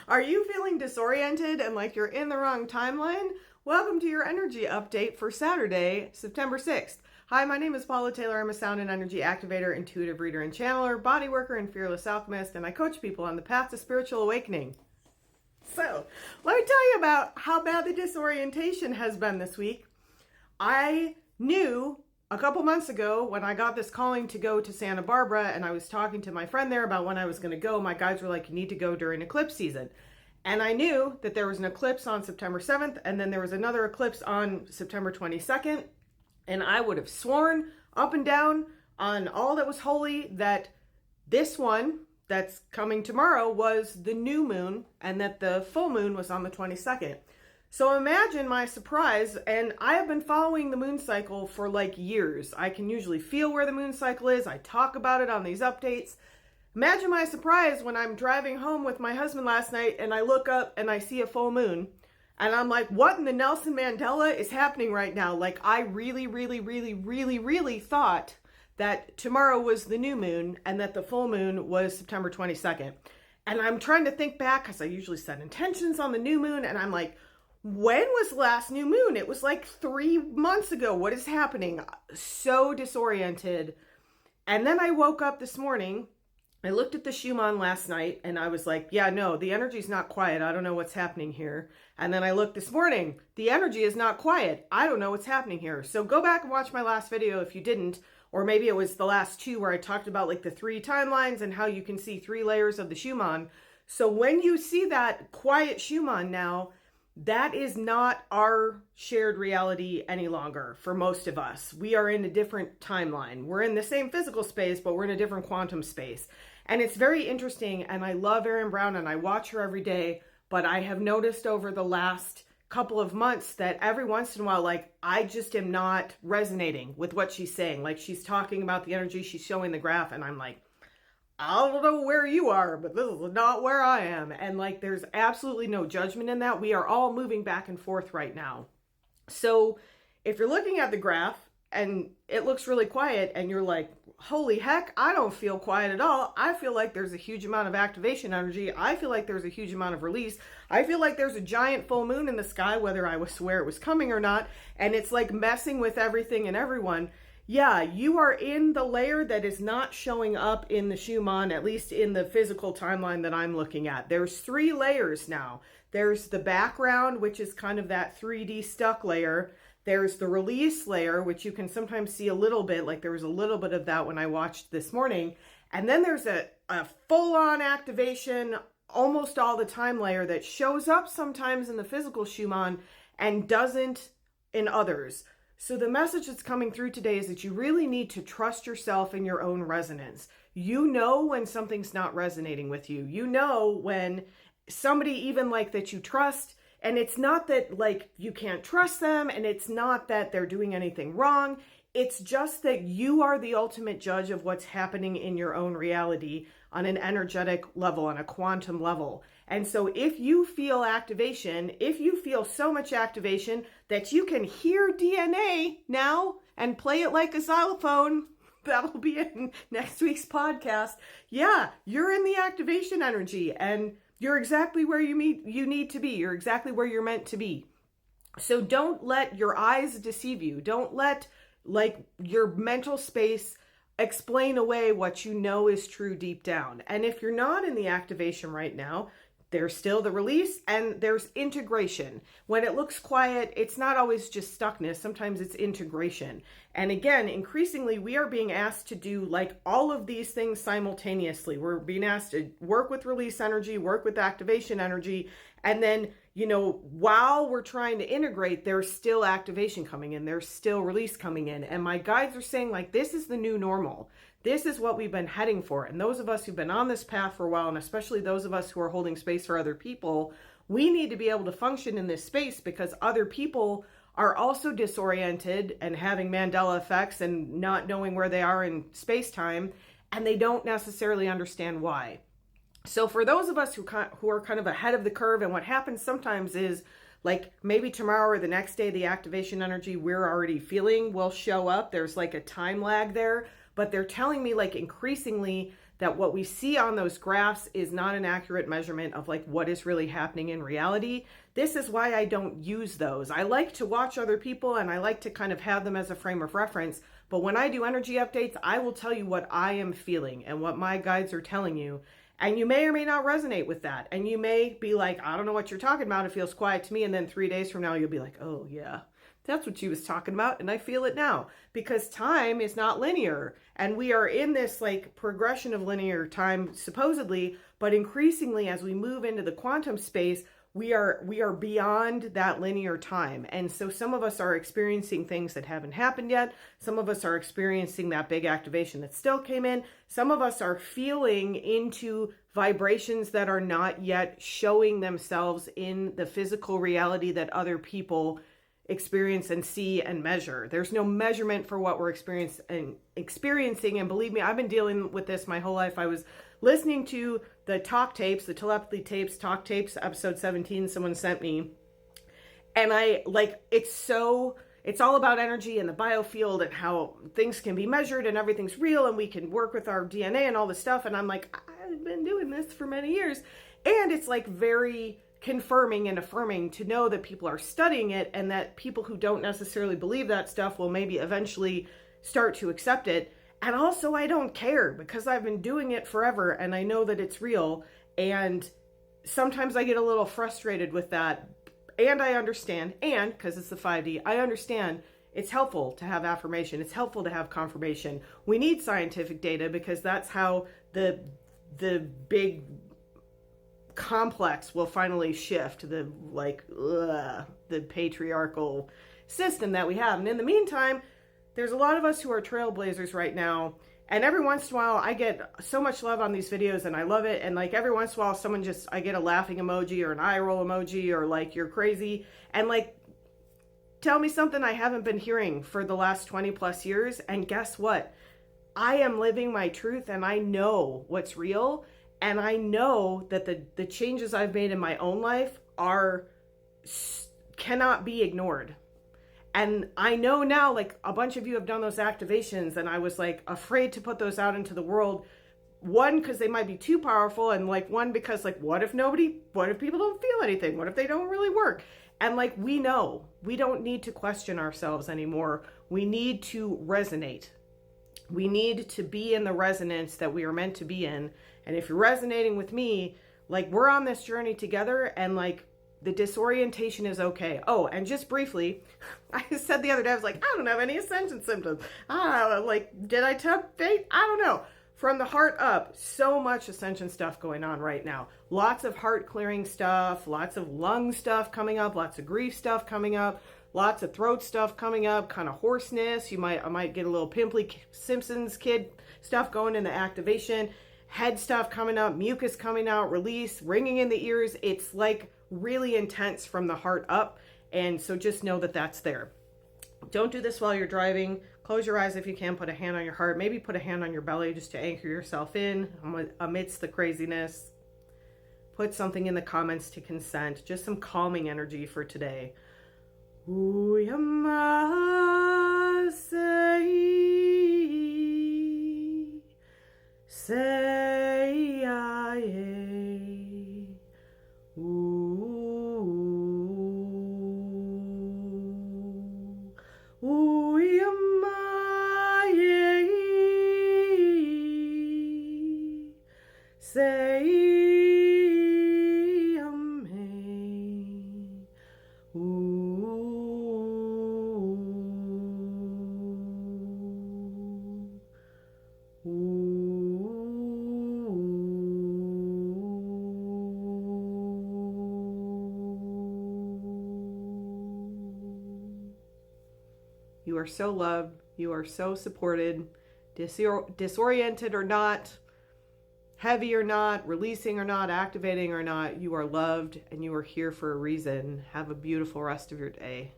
Are you feeling disoriented and like you're in the wrong timeline? Welcome to your energy update for Saturday, September 6th. Hi, my name is Paula Taylor. I'm a sound and energy activator, intuitive reader and channeler, body worker, and fearless alchemist, and I coach people on the path to spiritual awakening. So, let me tell you about how bad the disorientation has been this week. I knew a couple months ago when I got this calling to go to Santa Barbara, and I was talking to my friend there about when I was going to go. My guides were like, you need to go during eclipse season. And I knew that there was an eclipse on September 7th, and then there was another eclipse on September 22nd. And I would have sworn up and down on all that was holy that this one that's coming tomorrow was the new moon and that the full moon was on the 22nd. So imagine my surprise, and I have been following the moon cycle for like years. I can usually feel where the moon cycle is. I talk about it on these updates. Imagine my surprise when I'm driving home with my husband last night and I look up and I see a full moon. And I'm like, what in the Nelson Mandela is happening right now? Like, I really thought that tomorrow was the new moon and that the full moon was September 22nd. And I'm trying to think back because I usually set intentions on the new moon. And I'm like, when was the last new moon? It was like 3 months ago. What is happening? So disoriented. And then I woke up this morning. I looked at the Schumann last night and I was like, yeah, no, the energy's not quiet. I don't know what's happening here. And then I looked this morning, the energy is not quiet. I don't know what's happening here. So go back and watch my last video if you didn't, or maybe it was the last two where I talked about like the 3 timelines and how you can see 3 layers of the Schumann. So when you see that quiet Schumann now, that is not our shared reality any longer for most of us. We are in a different timeline. We're in the same physical space, but we're in a different quantum space. And it's very interesting, and I love Erin Brown, and I watch her every day, but I have noticed over the last couple of months that every once in a while, like, I just am not resonating with what she's saying. Like, she's talking about the energy, she's showing the graph, and I'm like, I don't know where you are, but this is not where I am. And like, there's absolutely no judgment in that. We are all moving back and forth right now. So if you're looking at the graph and it looks really quiet and you're like, holy heck, I don't feel quiet at all. I feel like there's a huge amount of activation energy. I feel like there's a huge amount of release. I feel like there's a giant full moon in the sky, whether I was aware it was coming or not. And it's like messing with everything and everyone. Yeah, you are in the layer that is not showing up in the Schumann, at least in the physical timeline that I'm looking at. There's 3 layers now. There's the background, which is kind of that 3D stuck layer. There's the release layer, which you can sometimes see a little bit, like there was a little bit of that when I watched this morning. And then there's a full-on activation, almost all the time layer that shows up sometimes in the physical Schumann and doesn't in others. So the message that's coming through today is that you really need to trust yourself in your own resonance. You know when something's not resonating with you. You know when somebody even like that you trust, and it's not that like you can't trust them, and it's not that they're doing anything wrong. It's just that you are the ultimate judge of what's happening in your own reality on an energetic level, on a quantum level. And so if you feel activation, if you feel so much activation that you can hear DNA now and play it like a xylophone, that'll be in next week's podcast. Yeah, you're in the activation energy and you're exactly where you need to be. You're exactly where you're meant to be. So don't let your eyes deceive you. Don't let like your mental space explain away what you know is true deep down. And if you're not in the activation right now, there's still the release and there's integration. When it looks quiet, it's not always just stuckness. Sometimes it's integration. And again, increasingly, we are being asked to do like all of these things simultaneously. We're being asked to work with release energy, work with activation energy. And then, you know, while we're trying to integrate, there's still activation coming in. There's still release coming in. And my guides are saying like, this is the new normal. This is what we've been heading for. And those of us who've been on this path for a while, and especially those of us who are holding space for other people, we need to be able to function in this space because other people are also disoriented and having Mandela effects and not knowing where they are in space-time, and they don't necessarily understand why. So for those of us who are kind of ahead of the curve, and what happens sometimes is like maybe tomorrow or the next day, the activation energy we're already feeling will show up. There's like a time lag there. But they're telling me like increasingly that what we see on those graphs is not an accurate measurement of like what is really happening in reality. This is why I don't use those. I like to watch other people and I like to kind of have them as a frame of reference. But when I do energy updates, I will tell you what I am feeling and what my guides are telling you. And you may or may not resonate with that. And you may be like, I don't know what you're talking about. It feels quiet to me. And then 3 days from now, you'll be like, oh yeah, that's what she was talking about. And I feel it now, because time is not linear. And we are in this like progression of linear time, supposedly, but increasingly as we move into the quantum space, we are beyond that linear time. And so some of us are experiencing things that haven't happened yet. Some of us are experiencing that big activation that still came in. Some of us are feeling into vibrations that are not yet showing themselves in the physical reality that other people experience and see and measure. There's no measurement for what we're experiencing. And believe me, I've been dealing with this my whole life. I was listening to the talk tapes, the telepathy tapes, talk tapes, episode 17, someone sent me. And I like, it's all about energy and the biofield and how things can be measured and everything's real and we can work with our DNA and all this stuff. And I'm like, I've been doing this for many years. And it's like very confirming and affirming to know that people are studying it and that people who don't necessarily believe that stuff will maybe eventually start to accept it. And also I don't care because I've been doing it forever and I know that it's real. And sometimes I get a little frustrated with that. And I understand, and because it's the 5D, I understand it's helpful to have affirmation. It's helpful to have confirmation. We need scientific data because that's how the big complex will finally shift the patriarchal system that we have. And in the meantime, there's a lot of us who are trailblazers right now. And every once in a while, I get so much love on these videos and I love it. And like every once in a while, I get a laughing emoji or an eye roll emoji or like, you're crazy. And like, tell me something I haven't been hearing for the last 20 plus years. And guess what? I am living my truth and I know what's real. And I know that the changes I've made in my own life cannot be ignored. And I know now, like a bunch of you have done those activations and I was like afraid to put those out into the world. One, because they might be too powerful, and like one, because like, what if people don't feel anything? What if they don't really work? And like, we know, we don't need to question ourselves anymore. We need to resonate. We need to be in the resonance that we are meant to be in. And if you're resonating with me, like we're on this journey together and like the disorientation is okay. Oh, and just briefly, I said the other day, I was like, I don't have any ascension symptoms. Did I tap fate? I don't know. From the heart up, so much ascension stuff going on right now. Lots of heart clearing stuff, lots of lung stuff coming up, lots of grief stuff coming up, lots of throat stuff coming up, kind of hoarseness. I might get a little pimply Simpsons kid stuff going in the activation. Head stuff coming up, mucus coming out, release, ringing in the ears. It's like really intense from the heart up. And so just know that that's there. Don't do this while you're driving. Close your eyes if you can. Put a hand on your heart. Maybe put a hand on your belly just to anchor yourself in amidst the craziness. Put something in the comments to consent. Just some calming energy for today. Say aye. Say amen. You are so loved. You are so supported. Disoriented or not, heavy or not, releasing or not, activating or not, you are loved and you are here for a reason. Have a beautiful rest of your day.